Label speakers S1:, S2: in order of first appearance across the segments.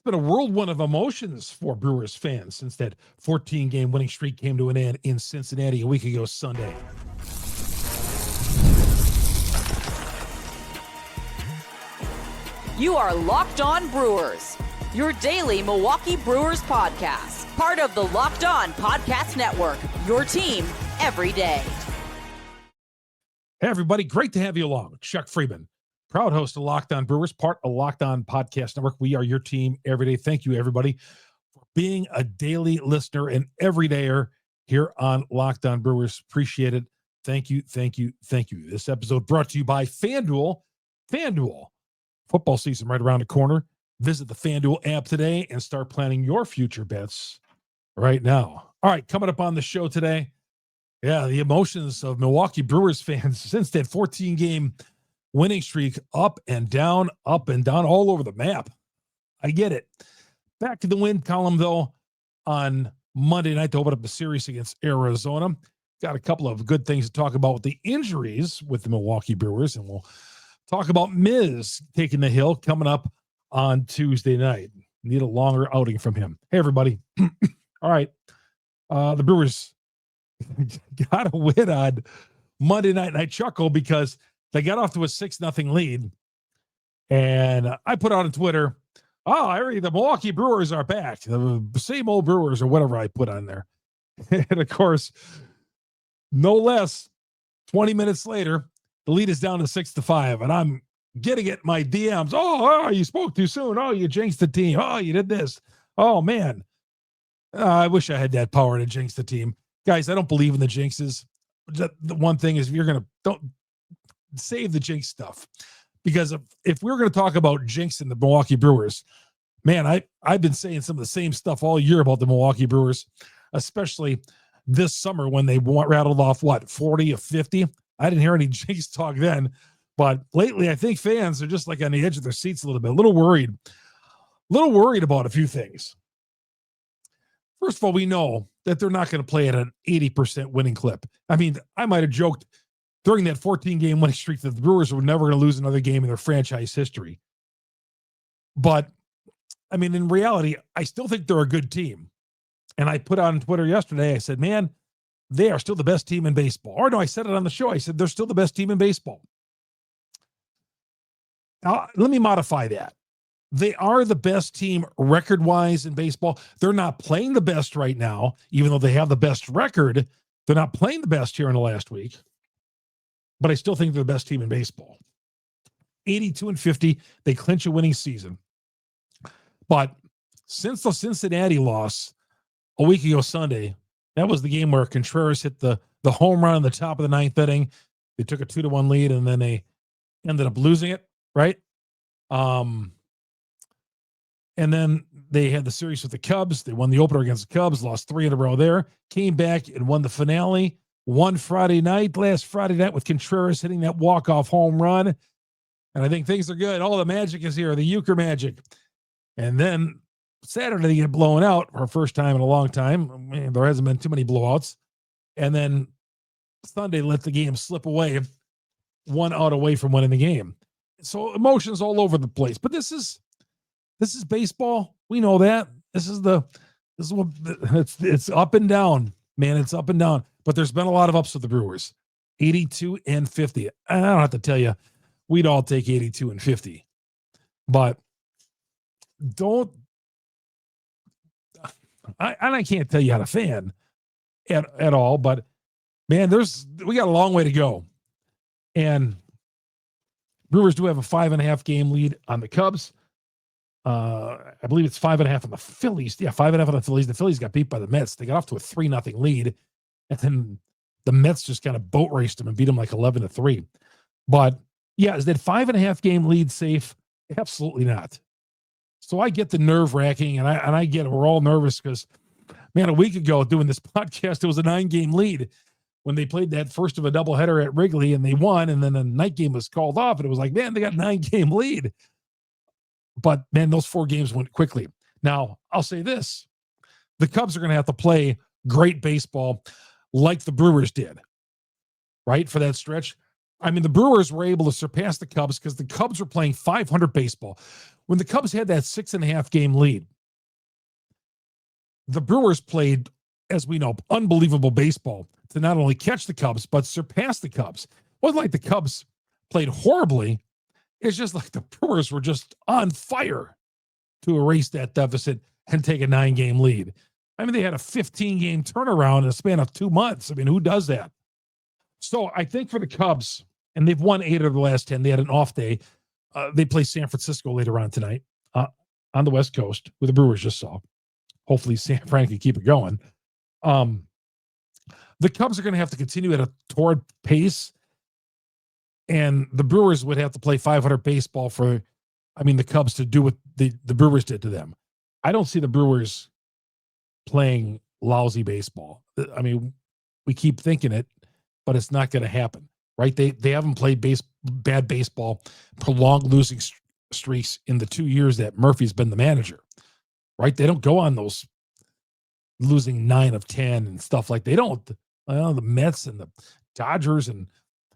S1: been a whirlwind of emotions for Brewers fans since that 14-game winning streak came to an end in Cincinnati a week ago Sunday.
S2: You are Locked On Brewers, your daily Milwaukee Brewers podcast, part of the Locked On Podcast Network, your team every day.
S1: Hey, everybody. Great to have you along. Chuck Freimund, proud host of Locked On Brewers, part of Locked On Podcast Network. We are your team every day. Thank you, everybody, for being a daily listener and everydayer here on Locked On Brewers. Appreciate it. Thank you, thank you, thank you. This episode brought to you by FanDuel. FanDuel. Football season right around the corner. Visit the FanDuel app today and start planning your future bets right now. All right, coming up on the show today, the emotions of Milwaukee Brewers fans since that 14-game winning streak, up and down, all over the map. I get it. Back to the win column, though, on Monday night to open up the series against Arizona. Got a couple of good things to talk about with the injuries with the Milwaukee Brewers, and we'll talk about Miz taking the hill coming up on Tuesday night. Need a longer outing from him. Hey, everybody. All right. The Brewers got a win on Monday night, and I chuckle because they got off to a 6-0 lead. And I put out on Twitter, the Milwaukee Brewers are back. The same old Brewers or whatever I put on there. And, of course, no less, 20 minutes later, the lead is down to 6-5, and I'm getting it in my DMs. Oh, you spoke too soon. Oh, you jinxed the team. Oh, you did this. Oh, man. I wish I had that power to jinx the team. Guys, I don't believe in the jinxes. The one thing is, if you're going to, don't save the jinx stuff. Because if we're going to talk about jinxing the Milwaukee Brewers, man, I've been saying some of the same stuff all year about the Milwaukee Brewers, especially this summer when they rattled off, 40 of 50? I didn't hear any jinx talk then. But lately, I think fans are just like on the edge of their seats a little bit, a little worried about a few things. First of all, we know that they're not going to play at an 80% winning clip. I mean, I might have joked during that 14-game winning streak that the Brewers were never going to lose another game in their franchise history. But, I mean, in reality, I still think they're a good team. And I put on Twitter yesterday, I said, man, they are still the best team in baseball. Or no, I said it on the show. I said, they're still the best team in baseball. Now, let me modify that. They are the best team record-wise in baseball. They're not playing the best right now, even though they have the best record. They're not playing the best here in the last week. But I still think they're the best team in baseball. 82-50, they clinch a winning season. But since the Cincinnati loss a week ago Sunday, that was the game where Contreras hit the home run in the top of the ninth inning. They took a 2-1 lead, and then they ended up losing it, right? And then they had the series with the Cubs. They won the opener against the Cubs, lost 3 in a row there, came back and won the finale. Won last Friday night with Contreras hitting that walk-off home run. And I think things are good. All the magic is here, the euchre magic. And then Saturday they get blown out for the first time in a long time. Man, there hasn't been too many blowouts. And then Sunday let the game slip away, 1 out away from winning the game. So emotions all over the place. But this is baseball. We know that. This is what it's up and down, man. It's up and down. But there's been a lot of ups with the Brewers. 82-50. I don't have to tell you, we'd all take 82-50. But I can't tell you how to fan at all, but man, we got a long way to go. And Brewers do have a 5.5-game lead on the Cubs. I believe it's 5.5 on the Phillies. Yeah, 5.5 on the Phillies. The Phillies got beat by the Mets. They got off to a 3-0 lead. And then the Mets just kind of boat raced them and beat them like 11-3. But yeah, is that 5.5-game lead safe? Absolutely not. So I get the nerve wracking, and I get it. We're all nervous because, man, a week ago doing this podcast, it was a 9-game lead when they played that first of a doubleheader at Wrigley, and they won. And then the night game was called off, and it was like, man, they got a 9-game lead. But man, those 4 games went quickly. Now I'll say this: the Cubs are going to have to play great baseball like the Brewers did, right? For that stretch. I mean, the Brewers were able to surpass the Cubs because the Cubs were playing .500 baseball. when the Cubs had that 6.5 game lead, the Brewers played, as we know, unbelievable baseball to not only catch the Cubs, but surpass the Cubs. It wasn't like the Cubs played horribly. It's just like the Brewers were just on fire to erase that deficit and take a 9-game lead. I mean, they had a 15-game turnaround in a span of 2 months. I mean, who does that? So I think for the Cubs, and they've won 8 of the last 10. They had an off day. They play San Francisco later on tonight on the West Coast, where the Brewers just saw. Hopefully San Fran can keep it going. The Cubs are going to have to continue at a torrid pace, and the Brewers would have to play 500 baseball for, the Cubs to do what the Brewers did to them. I don't see the Brewers playing lousy baseball. I mean, we keep thinking it, but it's not going to happen, right? They haven't played bad baseball, prolonged losing streaks in the 2 years that Murphy's been the manager, right? They don't go on those losing 9 of 10 and stuff like they don't. The Mets and the Dodgers and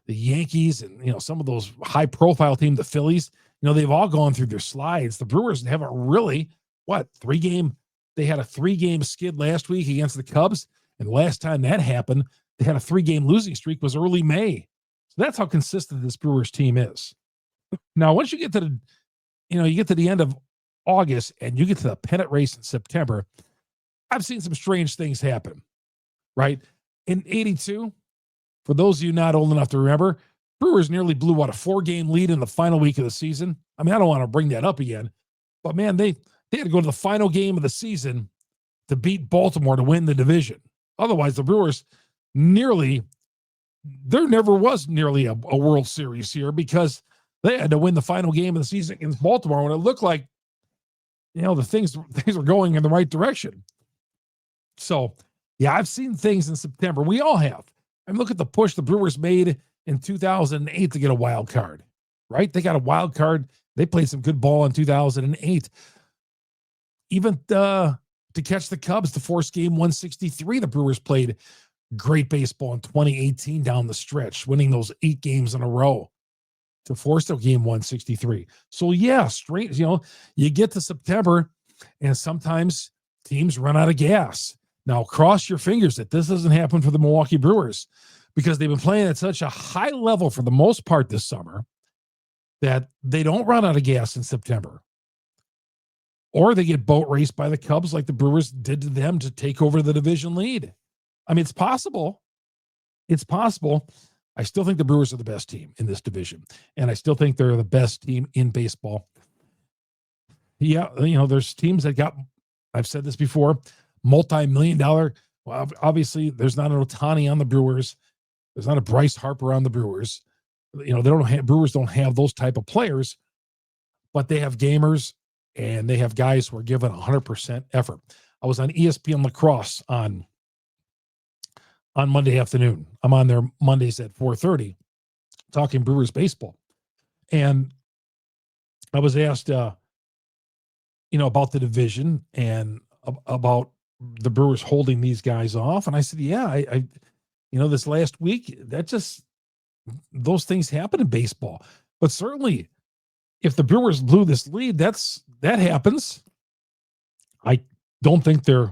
S1: the Yankees and, some of those high profile teams, the Phillies, they've all gone through their slides. The Brewers haven't really, they had a 3-game skid last week against the Cubs. And the last time that happened, they had a 3-game losing streak was early May. So that's how consistent this Brewers team is. Now, once you get to the end of August and you get to the pennant race in September, I've seen some strange things happen, right? In 82, for those of you not old enough to remember, Brewers nearly blew out a 4-game lead in the final week of the season. I don't want to bring that up again, but man, they had to go to the final game of the season to beat Baltimore to win the division. Otherwise, the Brewers there never was nearly a World Series here because they had to win the final game of the season against Baltimore when it looked like, the things were going in the right direction. So, yeah, I've seen things in September. We all have. Look at the push the Brewers made in 2008 to get a wild card, right? They got a wild card. They played some good ball in 2008. Even to catch the Cubs to force game 163, the Brewers played great baseball in 2018 down the stretch, winning those 8 games in a row to force their game 163. So, yeah, strange. You get to September, and sometimes teams run out of gas. Now, cross your fingers that this doesn't happen for the Milwaukee Brewers because they've been playing at such a high level for the most part this summer that they don't run out of gas in September. Or they get boat raced by the Cubs like the Brewers did to them to take over the division lead. It's possible. It's possible. I still think the Brewers are the best team in this division, and I still think they're the best team in baseball. Yeah, there's teams that got, I've said this before, multi-million-dollar. Well, obviously, there's not an Ohtani on the Brewers. There's not a Bryce Harper on the Brewers. Brewers don't have those type of players, but they have gamers and they have guys who are given 100% effort. I was on ESPN Lacrosse on Monday afternoon. I'm on there Mondays at 4:30 talking Brewers baseball. And I was asked, about the division and about the Brewers holding these guys off. And I said, yeah, I this last week, those things happen in baseball. But certainly if the Brewers blew this lead, that happens. I don't think they're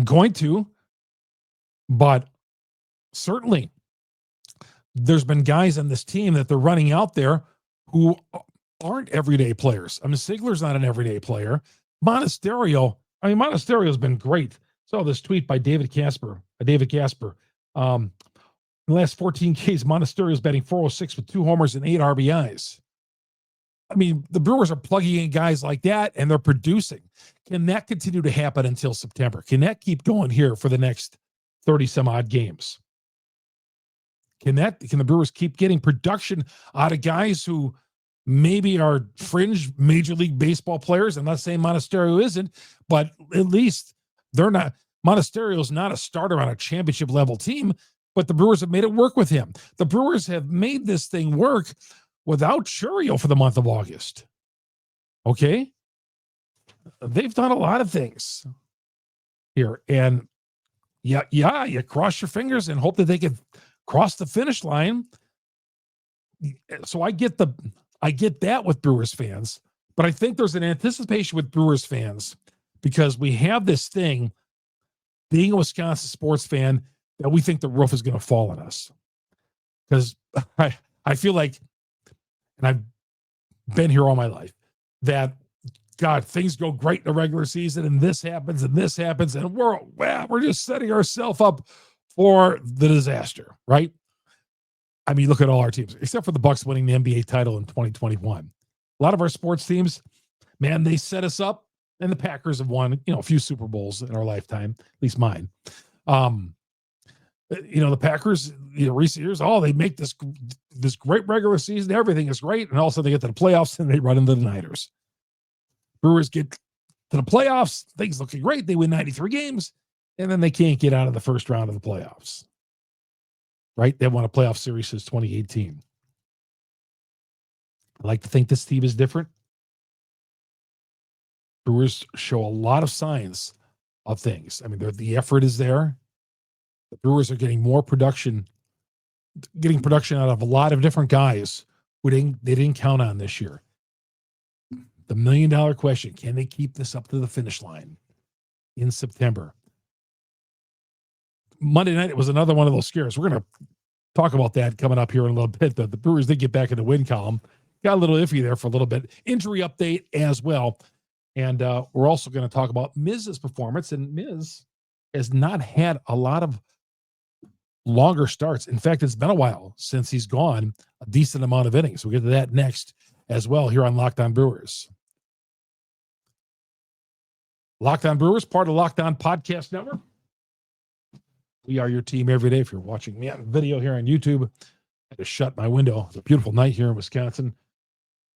S1: going to, but certainly there's been guys on this team that they're running out there who aren't everyday players. Sigler's not an everyday player. Monasterio's been great. Saw this tweet by David Casper. In the last 14 Ks, Monasterio's batting .406 with 2 homers and 8 RBIs. The Brewers are plugging in guys like that, and they're producing. Can that continue to happen until September? Can that keep going here for the next 30-some-odd games? Can the Brewers keep getting production out of guys who maybe are fringe Major League Baseball players? I'm not saying Monasterio isn't, but at least they're not. Monasterio's not a starter on a championship level team, but the Brewers have made it work with him. The Brewers have made this thing work without Churio for the month of August. Okay? They've done a lot of things here. And you cross your fingers and hope that they can cross the finish line. So I get that with Brewers fans, But I think there's an anticipation with Brewers fans because we have this thing, being a Wisconsin sports fan, that we think the roof is going to fall on us. Because I feel like, and I've been here all my life, that, God, things go great in the regular season, and this happens, and we're just setting ourselves up for the disaster, right? I mean, look at all our teams, except for the Bucks winning the NBA title in 2021. A lot of our sports teams, man, they set us up, and the Packers have won, a few Super Bowls in our lifetime, at least mine. The Packers, recent years, they make this great regular season, everything is great, and all of a sudden they get to the playoffs and they run into the Niners. Brewers get to the playoffs, things looking great, they win 93 games, and then they can't get out of the first round of the playoffs. Right? They won a playoff series since 2018. I like to think this team is different. Brewers show a lot of signs of things. I mean, the effort is there. The Brewers are getting more production, out of a lot of different guys who they didn't count on this year. The $1 million question, can they keep this up to the finish line in September? Monday night, it was another one of those scares. We're going to talk about that coming up here in a little bit. The Brewers did get back in the win column. Got a little iffy there for a little bit. Injury update as well. And we're also going to talk about Miz's performance. And Miz has not had a lot of longer starts. In fact, it's been a while since he's gone a decent amount of innings. We'll get to that next as well here on Locked On Brewers. Locked On Brewers, part of Locked On Podcast Network. We are your team every day. If you're watching me on video here on YouTube, I had to shut my window. It's a beautiful night here in Wisconsin.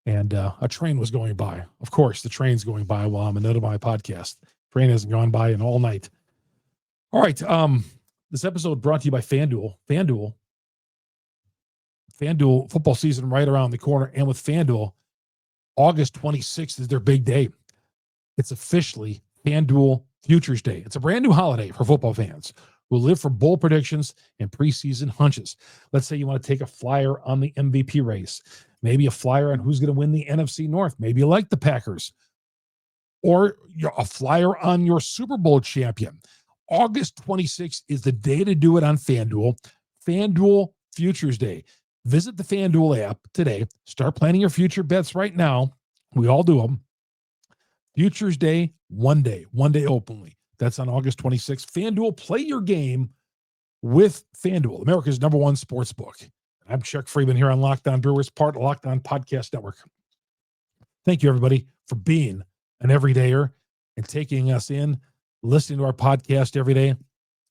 S1: And a train was going by. Of course, the train's going by while I'm in the middle of my podcast. Train hasn't gone by in all night. All right. This episode brought to you by FanDuel. FanDuel football season right around the corner. And with FanDuel, August 26th is their big day. It's officially FanDuel Futures Day. It's a brand new holiday for football fans who live for bold predictions and preseason hunches. Let's say you want to take a flyer on the MVP race, maybe a flyer on who's going to win the NFC North. Maybe you like the Packers, or a flyer on your Super Bowl champion. August 26th is the day to do it on FanDuel. FanDuel Futures Day. Visit the FanDuel app today. Start planning your future bets right now. We all do them. Futures Day, one day openly. That's on August 26th. FanDuel, play your game with FanDuel, America's #1 sports book. I'm Chuck Freimund here on Locked On Brewers, part of Locked On Podcast Network. Thank you, everybody, for being an everydayer and taking us in, listening to our podcast every day,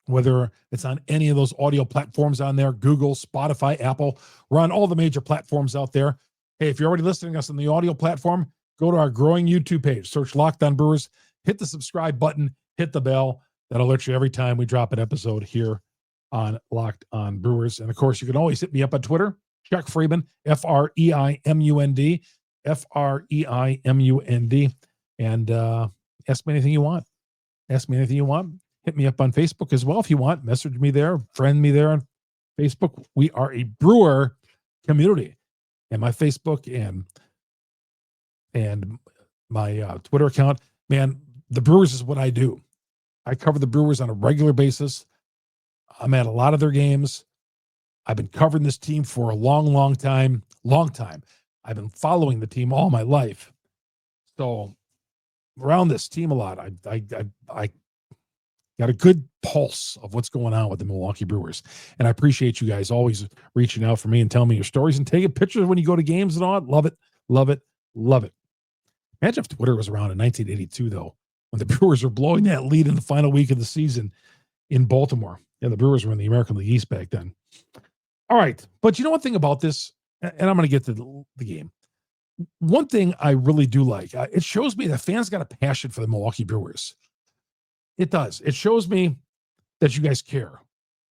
S1: whether it's on any of those audio platforms on there, Google, Spotify, Apple. We're on all the major platforms out there. Hey, if you're already listening to us on the audio platform, go to our growing YouTube page, search Locked On Brewers, hit the subscribe button, hit the bell. That'll alert you every time we drop an episode here on Locked On Brewers. And of course, you can always hit me up on Twitter, Chuck Freimund, Freimund, Freimund, and ask me anything you want. Hit me up on Facebook as well if you want. Message me there, friend me there on Facebook. We are a brewer community, and my Facebook and my Twitter account, man, the Brewers is what I do. I cover the Brewers on a regular basis. I'm at a lot of their games. I've been covering this team for a long time. I've been following the team all my life. So around this team a lot. I got a good pulse of what's going on with the Milwaukee Brewers. And I appreciate you guys always reaching out for me and telling me your stories and taking pictures when you go to games and all that. Love it. Imagine if Twitter was around in 1982, though, when the Brewers were blowing that lead in the final week of the season in Baltimore. Yeah, the Brewers were in the American League East back then. All right. But you know one thing about this, and I'm going to get to the game. One thing I really do like, it shows me that fans got a passion for the Milwaukee Brewers. It does. It shows me that you guys care,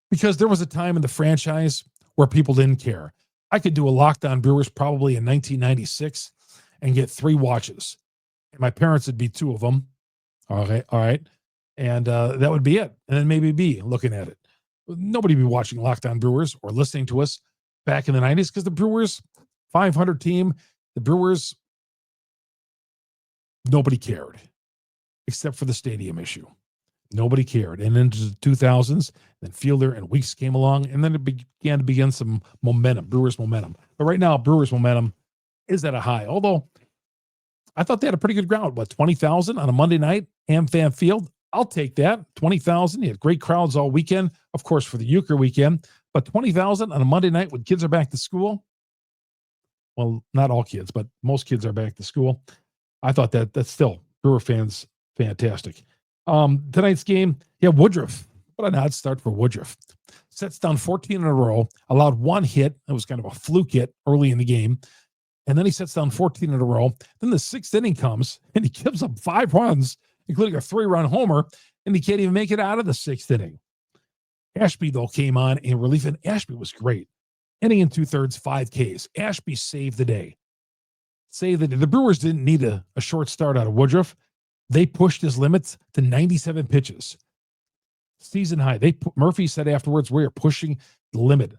S1: because there was a time in the franchise where people didn't care. I could do a Locked On Brewers probably in 1996 and get 3 watches. And my parents would be 2 of them. All right. And that would be it. And then maybe be looking at it. Nobody would be watching Locked On Brewers or listening to us back in the 90s, because the Brewers, 500 team, the Brewers nobody cared except for the stadium issue. Nobody cared. And into the 2000s, then Fielder and Weeks came along, and then it began to begin some momentum, Brewers momentum. But right now, Brewers momentum is at a high. Although I thought they had a pretty good ground. 20,000 on a Monday night, AmFam Field. I'll take that. 20,000. You had great crowds all weekend, of course, for the Euchre weekend. But 20,000 on a Monday night when kids are back to school. Well, not all kids, but most kids are back to school. I thought that's still Brewer fans fantastic. Tonight's game, Woodruff. What an odd start for Woodruff. Sets down 14 in a row, allowed one hit. It was kind of a fluke hit early in the game. And then he sets down 14 in a row. Then the sixth inning comes, and he gives up 5 runs, including a 3-run homer, and he can't even make it out of the sixth inning. Ashby, though, came on in relief, and Ashby was great. Inning and 2/3, 5 Ks. Ashby saved the day. The Brewers didn't need a short start out of Woodruff. They pushed his limits to 97 pitches. Season high. Murphy said afterwards, we are pushing the limit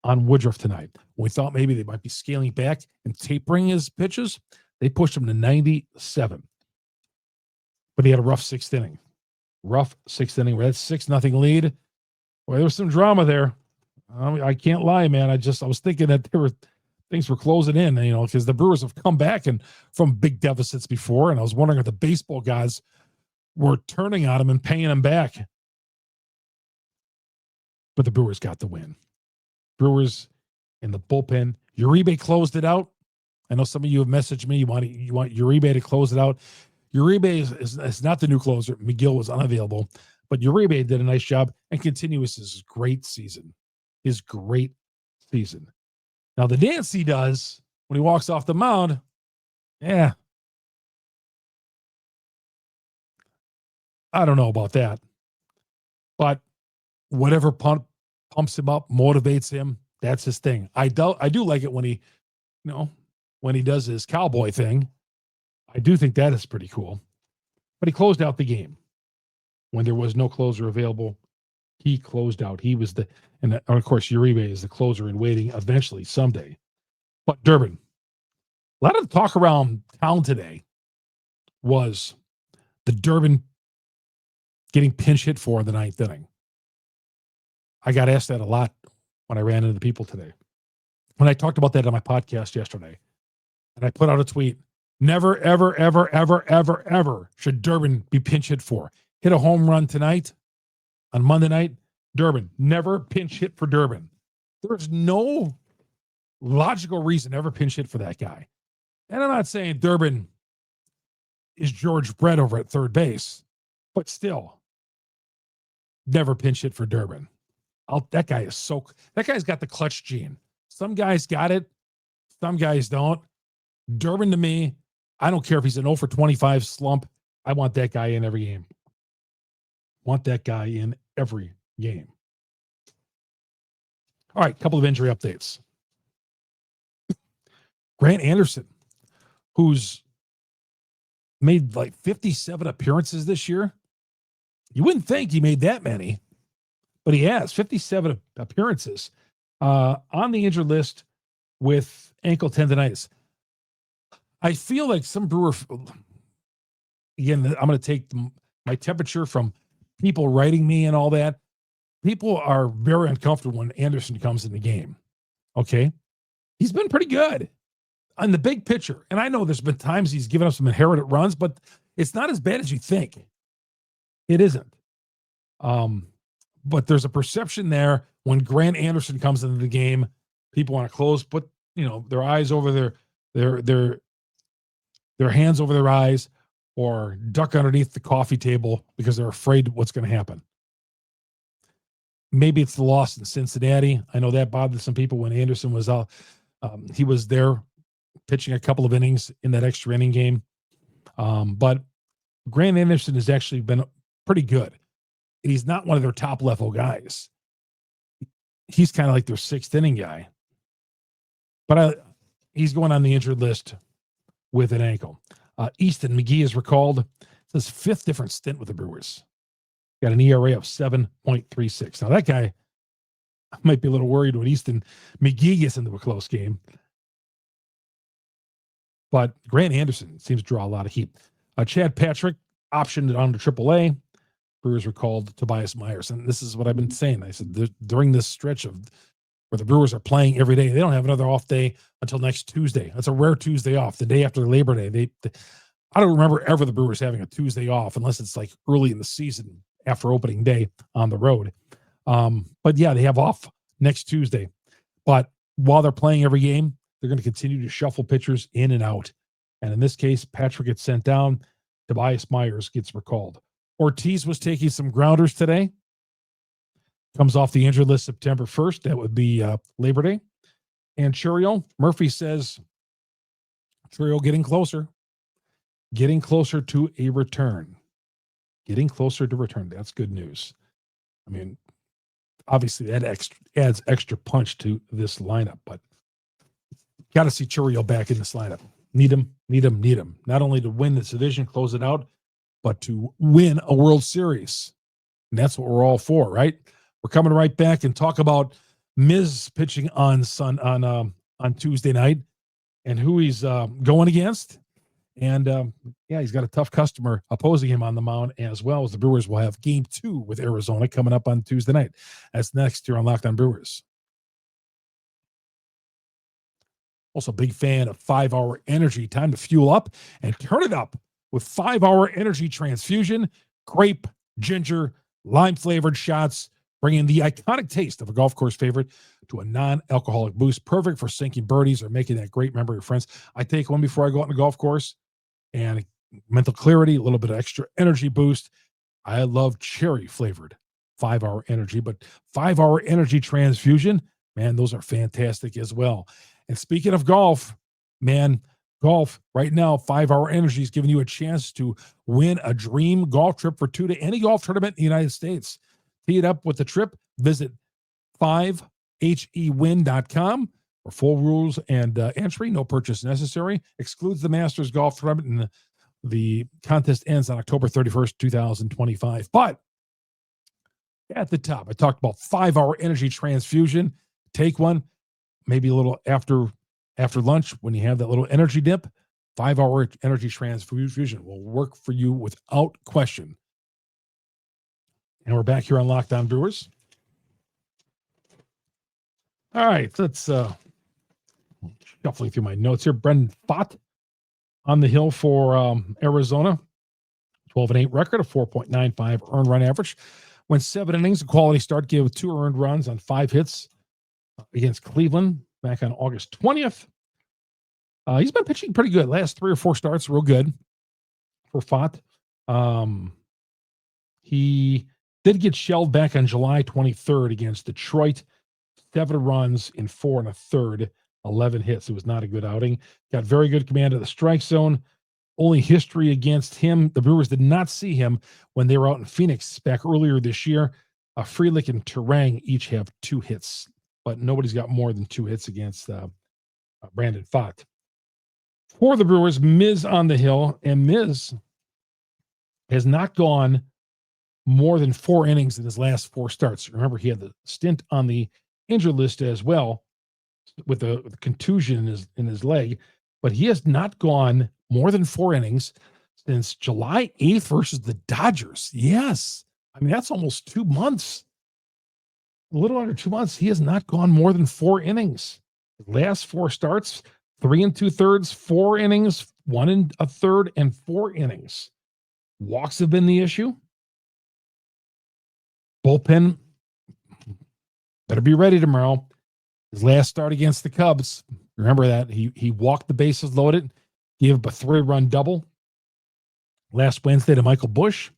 S1: on Woodruff tonight. We thought maybe they might be scaling back and tapering his pitches. They pushed him to 97. But he had a rough sixth inning. We had 6-0 lead. Boy, there was some drama there. I can't lie, man. I was thinking that things were closing in, because the Brewers have come back and from big deficits before. And I was wondering if the baseball guys were turning on him and paying him back. But the Brewers got the win. Brewers in the bullpen. Uribe closed it out. I know some of you have messaged me. You want Uribe to close it out. Uribe is not the new closer. McGill was unavailable. But Uribe did a nice job and continues his great season. Now, the dance he does when he walks off the mound, I don't know about that. But whatever pumps him up, motivates him, that's his thing. I do like it when he does his cowboy thing. I do think that is pretty cool. But he closed out the game. When there was no closer available, he closed out. He was and of course, Uribe is the closer in waiting eventually someday. But Durbin, a lot of the talk around town today was the Durbin getting pinch hit for in the 9th inning. I got asked that a lot when I ran into the people today. When I talked about that on my podcast yesterday, and I put out a tweet, never, ever, ever, ever, ever, ever should Durbin be pinch hit for. Hit a home run tonight on Monday night. Durbin, never pinch hit for Durbin. There's no logical reason to ever pinch hit for that guy. And I'm not saying Durbin is George Brett over at third base, but still, never pinch hit for Durbin. That guy's got the clutch gene. Some guys got it. Some guys don't. Durbin, to me, I don't care if he's an 0 for 25 slump. I want that guy in every game. All right, couple of injury updates. Grant Anderson, who's made like 57 appearances this year. You wouldn't think he made that many, but he has 57 appearances on the injured list with ankle tendonitis. I feel like some Brewer, again, I'm going to take my temperature from people writing me and all that. People are very uncomfortable when Anderson comes in the game. Okay. He's been pretty good on the big picture. And I know there's been times he's given up some inherited runs, but it's not as bad as you think. It isn't. But there's a perception there when Grant Anderson comes into the game, people want to put their eyes over their hands over their eyes or duck underneath the coffee table because they're afraid of what's going to happen. Maybe it's the loss in Cincinnati. I know that bothered some people when Anderson was out. He was there pitching a couple of innings in that extra inning game. But Grant Anderson has actually been pretty good. He's not one of their top level guys. He's kind of like their 6th inning guy. But he's going on the injured list with an ankle. Easton McGee is recalled. It's his 5th different stint with the Brewers. Got an ERA of 7.36. Now, that guy might be a little worried when Easton McGee gets into a close game. But Grant Anderson seems to draw a lot of heat. Chad Patrick optioned on to AAA. Brewers recalled Tobias Myers. And this is what I've been saying. I said during this stretch of where the Brewers are playing every day, they don't have another off day until next Tuesday. That's a rare Tuesday off, the day after Labor Day. I don't remember ever the Brewers having a Tuesday off unless it's like early in the season after opening day on the road. But yeah, they have off next Tuesday. But while they're playing every game, they're going to continue to shuffle pitchers in and out. And in this case, Patrick gets sent down. Tobias Myers gets recalled. Ortiz was taking some grounders today. Comes off the injured list September 1st. That would be Labor Day. And Churio, Murphy says, Churio getting closer to a return. Getting closer to return. That's good news. I mean, obviously that adds extra punch to this lineup, but got to see Churio back in this lineup. Need him. Not only to win this division, close it out, but to win a World Series. And that's what we're all for, right? We're coming right back and talk about Miz pitching on Tuesday night and who he's going against. And he's got a tough customer opposing him on the mound, as well as the Brewers will have Game 2 with Arizona coming up on Tuesday night. That's next here on Locked On Brewers. Also, big fan of 5-Hour Energy. Time to fuel up and turn it up with 5-Hour Energy Transfusion. Grape, ginger, lime-flavored shots, bringing the iconic taste of a golf course favorite to a non-alcoholic boost. Perfect for sinking birdies or making that great memory of friends. I take one before I go out on the golf course, and mental clarity, a little bit of extra energy boost. I love cherry-flavored 5-Hour Energy, but 5-Hour Energy Transfusion, man, those are fantastic as well. And speaking of golf, man, golf right now, 5-Hour Energy is giving you a chance to win a dream golf trip for 2 to any golf tournament in the United States. Tee it up with the trip. Visit 5hewin.com for full rules and entry. No purchase necessary. Excludes the Masters golf tournament, and the contest ends on October 31st, 2025. But at the top, I talked about 5-Hour Energy Transfusion. Take one, maybe a little after lunch when you have that little energy dip. 5-Hour Energy Transfusion will work for you without question. And we're back here on Locked On Brewers. All right, let's shuffling through my notes here. Brendan Pfaadt on the hill for Arizona. 12-8 record, a 4.95 earned run average. Went 7 innings, a quality start, gave 2 earned runs on 5 hits against Cleveland back on August 20th. He's been pitching pretty good. Last 3 or 4 starts, real good for Pfaadt. He did get shelled back on July 23rd against Detroit. 7 runs in 4 1/3, 11 hits. It was not a good outing. Got very good command of the strike zone. Only history against him, the Brewers did not see him when they were out in Phoenix back earlier this year. Frelick and Terang each have 2 hits, but nobody's got more than 2 hits against Brandon Pfaadt. For the Brewers, Miz on the hill, and Miz has not gone more than 4 innings in his last 4 starts. Remember, he had the stint on the injured list as well with the contusion in his leg, but he has not gone more than 4 innings since July 8th versus the Dodgers. Yes. I mean, that's almost 2 months. A little under 2 months. He has not gone more than 4 innings. His last 4 starts, 3 2/3, 4 innings, 1 1/3, and 4 innings. Walks have been the issue. Bullpen better be ready tomorrow. His last start against the Cubs, remember that he walked the bases loaded, gave up a 3-run double last Wednesday to Michael Busch,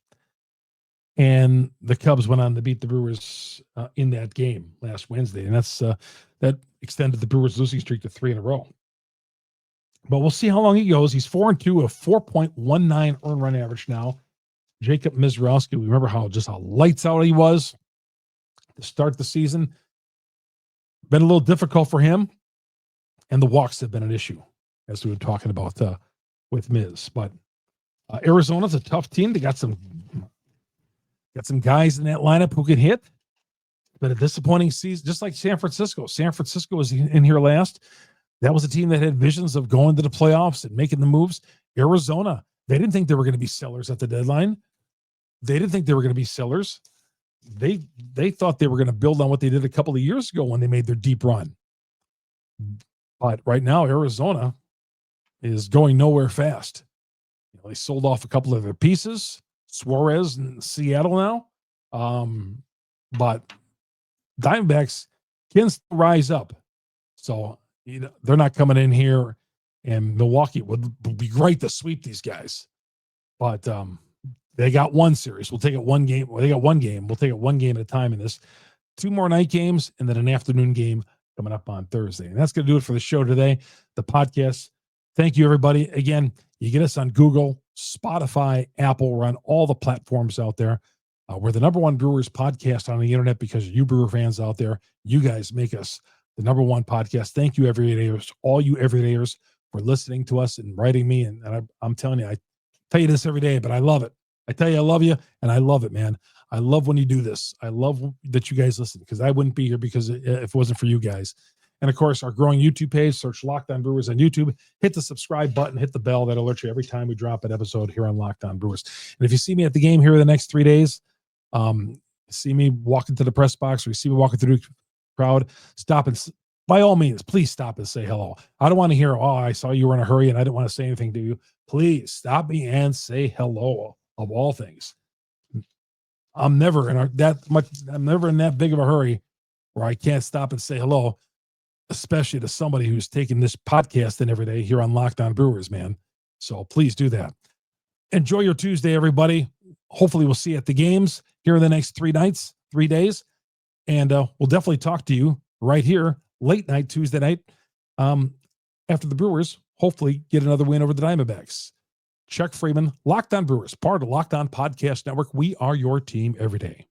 S1: and the Cubs went on to beat the Brewers in that game last Wednesday, and that extended the Brewers' losing streak to 3 in a row. But we'll see how long he goes. He's 4-2, a 4.19 earned run average now. Jacob Misiorowski, we remember how lights out he was to start the season. Been a little difficult for him, and the walks have been an issue, as we were talking about with Miz. But Arizona's a tough team. They got some guys in that lineup who can hit. But a disappointing season, just like San Francisco. San Francisco was in here last. That was a team that had visions of going to the playoffs and making the moves. Arizona They didn't think they were going to be sellers at the deadline. They didn't think they were going to be sellers. They thought they were going to build on what they did a couple of years ago when they made their deep run. But right now, Arizona is going nowhere fast. They sold off a couple of their pieces, Suarez in Seattle now. But Diamondbacks can still rise up. So they're not coming in here, and Milwaukee would be great to sweep these guys. But they got one series. We'll take it one game. Well, they got one game. We'll take it one game at a time in this. 2 more night games and then an afternoon game coming up on Thursday. And that's going to do it for the show today, the podcast. Thank you, everybody. Again, you get us on Google, Spotify, Apple. We're on all the platforms out there. We're the #1 Brewers podcast on the internet because of you Brewer fans out there. You guys make us the #1 podcast. Thank you, everydayers, all you everydayers, for listening to us and writing me. And I'm telling you, I tell you this every day, but I love it. I tell you, I love you, and I love it, man. I love when you do this. I love that you guys listen, because I wouldn't be here because if it wasn't for you guys. And, of course, our growing YouTube page, search Locked On Brewers on YouTube. Hit the subscribe button, hit the bell. That alerts you every time we drop an episode here on Locked On Brewers. And if you see me at the game here the next 3 days, see me walking to the press box, or you see me walking through the crowd, stop and, by all means, please stop and say hello. I don't want to hear, I saw you were in a hurry and I didn't want to say anything to you. Please stop me and say hello, of all things. I'm never in that big of a hurry where I can't stop and say hello, especially to somebody who's taking this podcast in every day here on Locked On Brewers, man. So please do that. Enjoy your Tuesday, everybody. Hopefully we'll see you at the games here in the next 3 days. And we'll definitely talk to you right here, late night, Tuesday night, after the Brewers hopefully get another win over the Diamondbacks. Chuck Freimund, Locked On Brewers, part of the Locked On Podcast Network. We are your team every day.